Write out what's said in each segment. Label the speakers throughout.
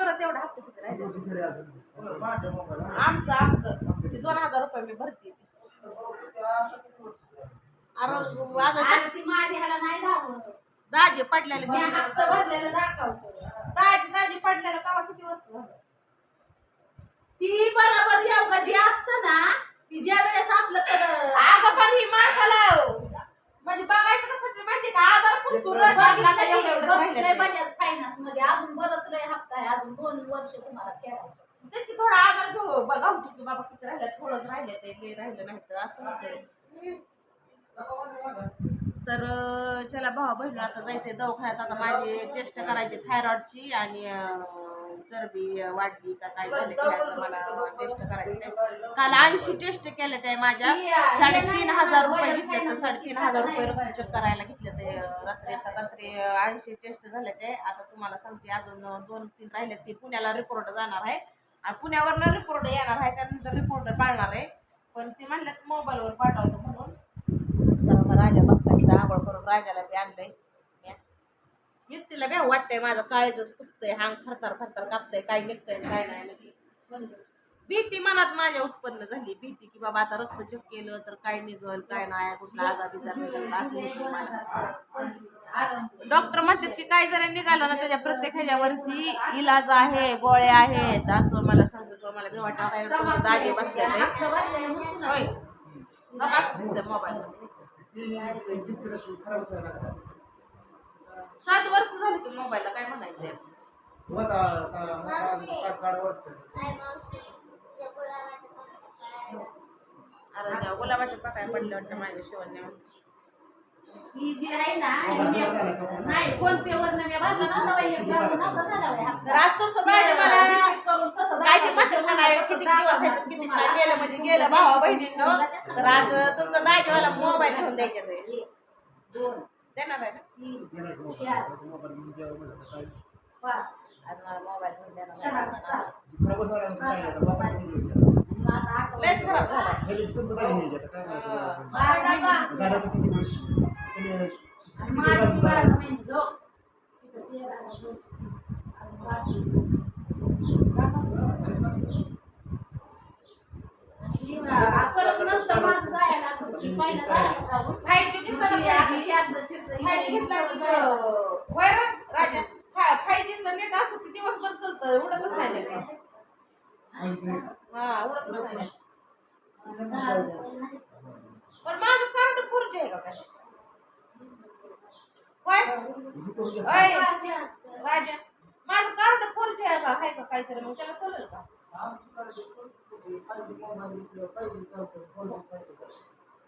Speaker 1: बरं तेवढं हप्ते किती राहिले आमचं ते 2000 रुपये मी भरते दाजी पडलेलं दाजी पडलेलं कावा किती वर्ष झालं
Speaker 2: ती बरोबर योगा जी असतं ना ती ज्या वेळेस आपलं
Speaker 1: अगं पण ही माणसाला म्हणजे बघायचं कसं माहिती का आधार पुस्तून
Speaker 2: फायनान्स मध्ये अजून बरंच लय हप्ता आहे अजून 2 वर्ष तुम्हाला फेडायचे
Speaker 1: तेच की थोडा आधार घेऊ बघा की बाबा किती राहिलं थोडंच राहिलं ते राहिलं नाही तर असं होतं तर चला भावा बहिणी आता जायचंय दवाखान्यात आता माझी टेस्ट करायची थायरॉइडची आणि चरबी वाढली का काय झालं की मला टेस्ट करायची काल 80 टेस्ट केले ते माझ्या 3500 रुपये घेतले तर 3500 रुपये रक्त चेक करायला घेतले ते रात्री 80 टेस्ट झाले ते आता तुम्हाला सांगते अजून 2-3 राहिले ते पुण्याला रिपोर्ट जाणार आहे आणि पुण्यावरनं रिपोर्ट येणार आहे त्यानंतर रिपोर्ट पाळणार आहे पण ते म्हणल्यात मोबाईलवर पाठवतो म्हणून तर राजा बसला तिथं आंघोळ करून राजाला बी आणलंय युक्तीला बी वाटतंय माझं काळीच फुटतंय हांग थरथर कापतंय काय निघतंय काय नाही म्हणजे भीती मनात माझ्या उत्पन्न झाली भीती की बाबा आता रक्त चेक केलं तर काय निघल काय नाही कुठला आजार बिजार निघल असं होतं मला डॉक्टर म्हणतात की काय जरी निघालं ना त्याच्या प्रत्येक ह्याच्यावरती इलाज आहे गोळ्या आहेत असं मला सांगतो मला बी वाटतं काय तुमचे दागे बसले होय असं दिसतं मोबाईलमध्ये 7 वर्ष झाली की मोबाईलला काय म्हणायचंय अरे त्या गुलाबाच्या पाकळ्या पडल्या वाटतं माझ्या शिवण्या
Speaker 2: ही जी आहे ना नाही फोन पे वर मी भरला नव्हता
Speaker 1: आज तुमचं दाजी मला काय ते मात्र म्हणाय किती दिवस आहेत किती नाही गेलं म्हणजे गेलं भावा बहिणींनो तर आज तुमचं दाजी मला मोबाईल घेऊन द्यायचे ते देणार आहे ना आज मला मोबाईल घेऊन देणार लयच खराब नेट असं ते दिवसभर चालतं उडतच नाही हा उडतच नाही पण माझं कार्ड 4G आहे का काय राजा माझं कार्ड 4G आहे का काहीतरी मग त्याला चालेल का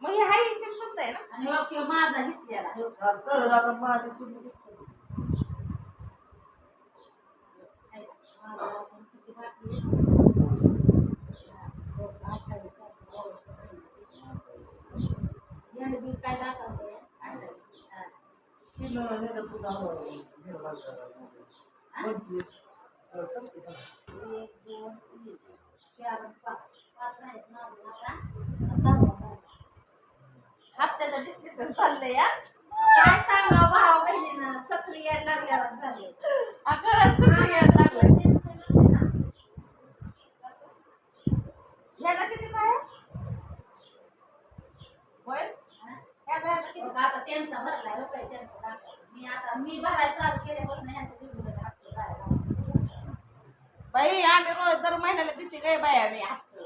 Speaker 1: मग हे हाय सिम चालतंय ना
Speaker 2: आणि माझा घेतलेला काय दाखवते
Speaker 1: हप्त्याचं डिस्कशन चाललंय या
Speaker 2: काय सांगा भावा बहिणीनं सक्रिय यायला लागल्यावर झाले
Speaker 1: ह्याला कितीच आहे होय
Speaker 2: आता त्यांचा भरलाय रुपये त्यांचा दाखवतो मी भरायला चालू केल्यापासून ह्यांचं
Speaker 1: बाई आम्ही रोज दर महिन्याला देते काय बाई आम्ही हप्ते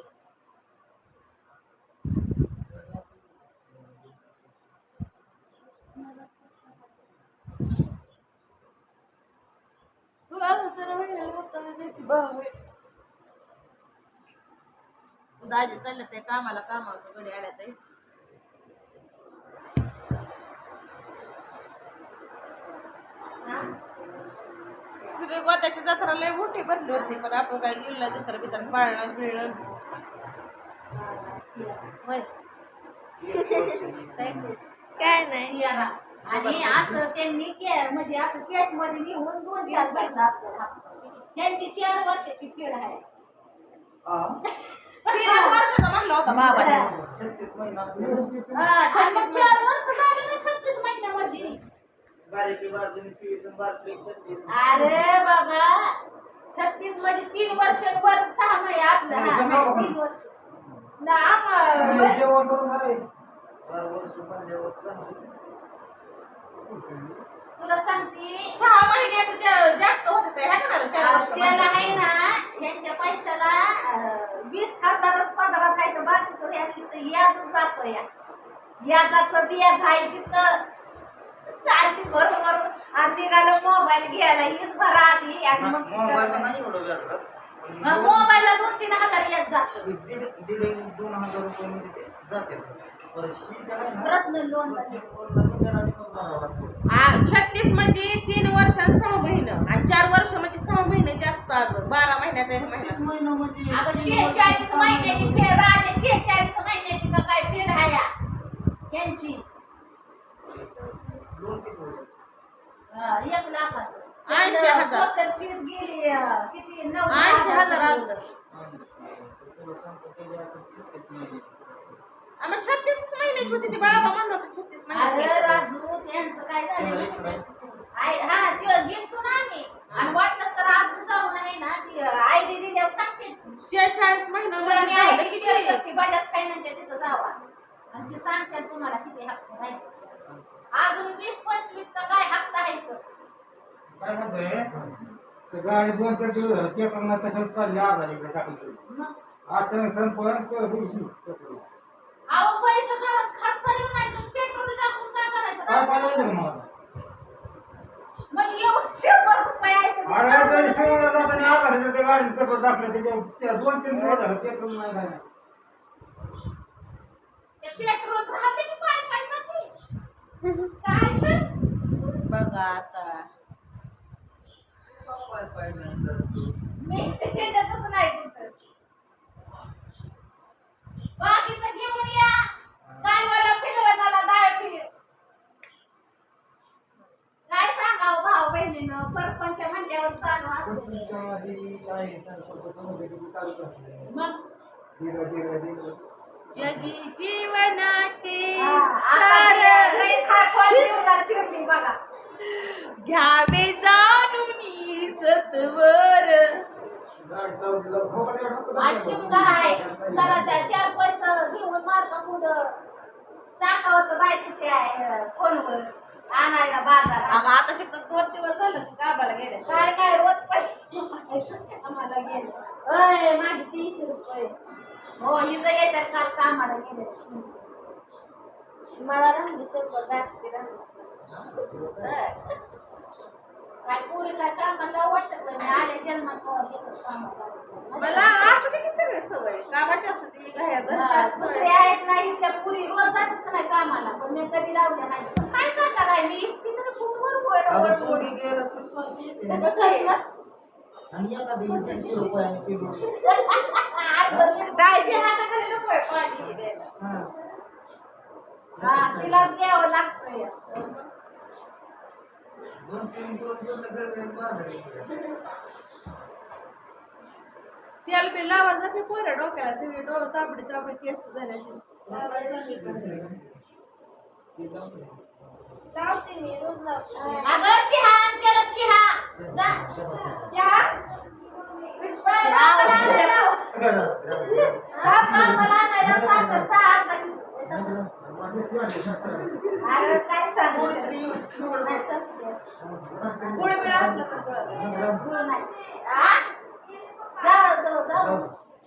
Speaker 1: दाजी चालले ते कामाचं गडी आल्या ते श्रीगोत्याची जत्रा लय मोठी भरली होती पण आपण काय गेलो जत्रा बितर पाळणं बिळणं होय काय नाही
Speaker 2: आणि असं त्यांनी म्हणजे असं कॅश मध्ये घेऊन 2-4 भरला असतं त्यांची 4 वर्षाची पिढ आहे
Speaker 1: 3 वर्षाचा म्हणला होता बाबा
Speaker 2: 4 वर्ष झाले ना 36 महिन्यामध्ये अरे बाबा 36 मध्ये 3 वर्ष वर 6 महिने आपलं हा 3 वर्ष ना आम्हाला
Speaker 3: जेवण करून झाले.
Speaker 2: तुला सांगते
Speaker 1: 6 महिन्याचं जास्त होत ते आहे का 4 वर्ष
Speaker 2: त्याला आहे ना यांच्या पैशाला 20,000च पदरात आहे तर बाकीचं याच जातो या याचं बियाज आहे तिथं चालती बरोबर आणि निघालं मोबाईल घ्यायला हीच भरा आधी आणि मग
Speaker 3: मोबाईलला नाही एवढं व्याज राहत. पण
Speaker 2: मोबाईलला 2-3 हजार याच जातं
Speaker 3: दीड 2,000 रुपये म्हणजे ते जाते. परत शीच्या आहे ना,
Speaker 2: पर्सनल लोन
Speaker 3: त्याला भरावं लागतं.
Speaker 1: 36 मध्ये 3 वर्ष आणि 6 महिने आणि 4 वर्ष म्हणजे 6 महिने जास्त अजून 12 महिन्याचा एक महिना
Speaker 3: 30 महिना म्हणजे
Speaker 2: अगं 46 महिन्याची फेर राजे 46 महिन्याची का काय फेर आहे यांची
Speaker 3: लोन किती होतं?
Speaker 2: 1 लाखाचं
Speaker 1: 80,000.
Speaker 2: प्रोसेस फीस गेली किती
Speaker 1: 80,000 आलं.
Speaker 3: तुला सांगतो ते असं 36 महिने.
Speaker 1: मग 36 महिन्याची होती ती बाबा म्हणलं होतं 36 महिन्याची.
Speaker 2: अगं राजू त्यांचं काय झालं हा ते गेलतो ना आम्ही आणि वाटलंच तर आज जाऊन आहे ना ती आयडी दिल्यावर सांगते
Speaker 1: 46 महिन्यामध्ये झालं किती?
Speaker 2: बजाज फायनान्सच्या तिथं जावा आणि ते सांगते तुम्हाला किती हप्ते राहिले अजून 20-25 का काय हप्ता आहे तर
Speaker 3: काय म्हणतोय ते गाडी 2-4 दिवस झालं पेपरला तसंच चालली आधार इकडे टाकली.
Speaker 2: मग
Speaker 3: अचानक संपर्क
Speaker 2: अहो पैसे घरात खर्च येऊन नाही तर पेट्रोल टाकून काय करायचं
Speaker 3: काय पाहिजे का मला?
Speaker 2: म्हणजे एवढं 100 रुपये आहे तर
Speaker 3: अरे
Speaker 2: ते
Speaker 3: तरी शिवायला जाताना आधार इकडे ते गाडीत पेपर टाकले त्याच्या 2-3 दिवस झालं पेट्रोल नाही काय नाही.
Speaker 2: ते पेट्रोल राहते की पाय पाय जाते काय तर
Speaker 1: बघा आता
Speaker 2: मी त्याच्यातच नाही कुठं बाकीचं घेऊन या कालवाला फिरवणारा डाळ फिर काय सांगावं भाऊ बहिणीनं परपंच म्हणल्यावर चालू असतं मग
Speaker 1: जगी जीवनाचे
Speaker 2: आता
Speaker 1: सार
Speaker 2: लई खाकवाल जीवनात शिरली बघा
Speaker 1: घ्यावे जाणून सत्वर.
Speaker 2: अशिम काय जरा त्या 4 पैसे घेऊन मार्ग पुढं टाकावं तर बायकोचे आहे फोनवर आणायला बाजारात
Speaker 1: अगं आता शिकतात 2 दिवस झालं गावाला गेले.
Speaker 2: काय नाही रोज पैसे मागायचं कामाला गेले अय माझे 300 रुपये हो हिचं येतात काल कामाला गेले मला राहिली 100 बॅगची काय पुढे काय कामाला वाटत नाही आले जन्मात कवा येतात कामाला
Speaker 1: मला असं की सगळे सवय कामाची असू ती
Speaker 2: दुसरे आहेत नाही इथल्या पुरी रोज जातात का नाही कामाला पण मी कधी लावल्या नाही पण काय करणार आहे मी एकटी तर खूप वर
Speaker 3: आणि एखादी 100 रुपयाने किलो
Speaker 1: गायची हाताखाली नको आहे पाणी द्यायला.
Speaker 2: तिला द्यावं लागतंय
Speaker 3: 2-3 दिवस गडगडीत बाजार
Speaker 1: तेल बी लावा जाते पोरं डोक्याला सगळी तापडी तापडी केस झाल्याची.
Speaker 2: लावते मी रोज लावते अगं चहा आण त्याला चहा जा चहा काय सांगू
Speaker 1: गोळ वेळ असलं तर गोळ.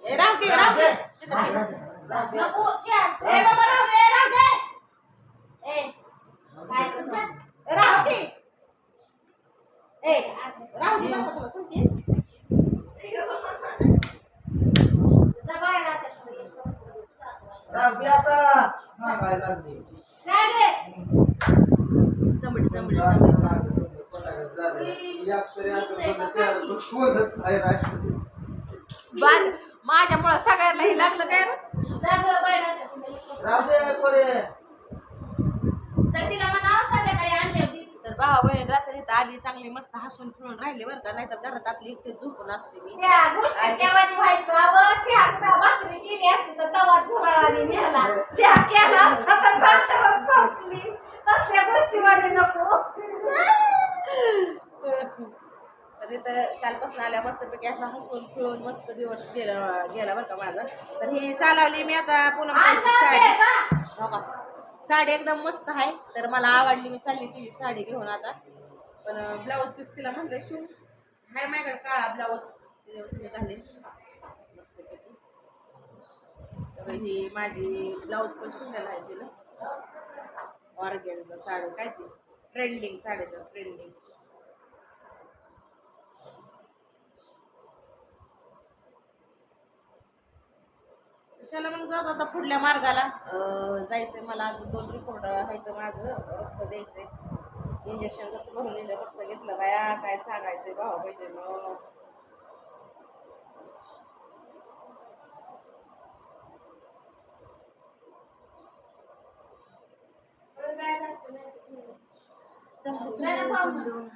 Speaker 1: ए राहू दे राहू दे तिथं ठेव.
Speaker 2: नको चहा
Speaker 1: ए बाबा राहू दे राहू दे
Speaker 2: ए काय कसं
Speaker 1: राहू दे ए राहू दे बाबा तुला सांगते.
Speaker 2: दबायला
Speaker 3: राहते आता मागायला लागली.
Speaker 2: काय रे
Speaker 1: चमडी चमडी माझ्यामुळं सगळ्यांना हे लागलं काय रे?
Speaker 2: जागं बायला तिला म्हणावं संध्याकाळी आणली होती
Speaker 1: तर भावा बहीण रात्री इथं आली चांगली मस्त हसून खेळून राहिली बरं का नाहीतर घरात आपली एकटी झोपून असते मी.
Speaker 2: त्या गोष्टी केव्हानी व्हायचं अगं चहा भाकरी केली असती तर तवा झुरळाने नेला चहा केला असता तर साखरच संपली तसल्या गोष्टी मध्ये नको
Speaker 1: तर कालपासून आल्या मस्तपैकी असा हसून खेळून मस्त दिवस गेला बरं का माझा. तर ही चालवली मी आता पुन्हा साडी. हो का, साडी एकदम मस्त आहे, तर मला आवडली, मी चालली ती साडी घेऊन आता. पण ब्लाऊज पीस तिला म्हणलं शिव हाय माझ्याकडे काळा ब्लाऊज मी घालेन मस्तपैकी. तर ही माझी ब्लाऊज पण शिवलेला आहे तिला, ऑर्गेनचा साडी, काय ती ट्रेंडिंग साडीचं ट्रेंडिंग. चला मग जात आता पुढल्या मार्गाला जायचंय मला. अजून 2 रिपोर्ट आहेत माझं, रक्त द्यायचंय, इंजेक्शन कसं भरून लिहिलं, रक्त घेतलं बाया, काय सांगायचंय भाऊ बहिणीनं. चमडून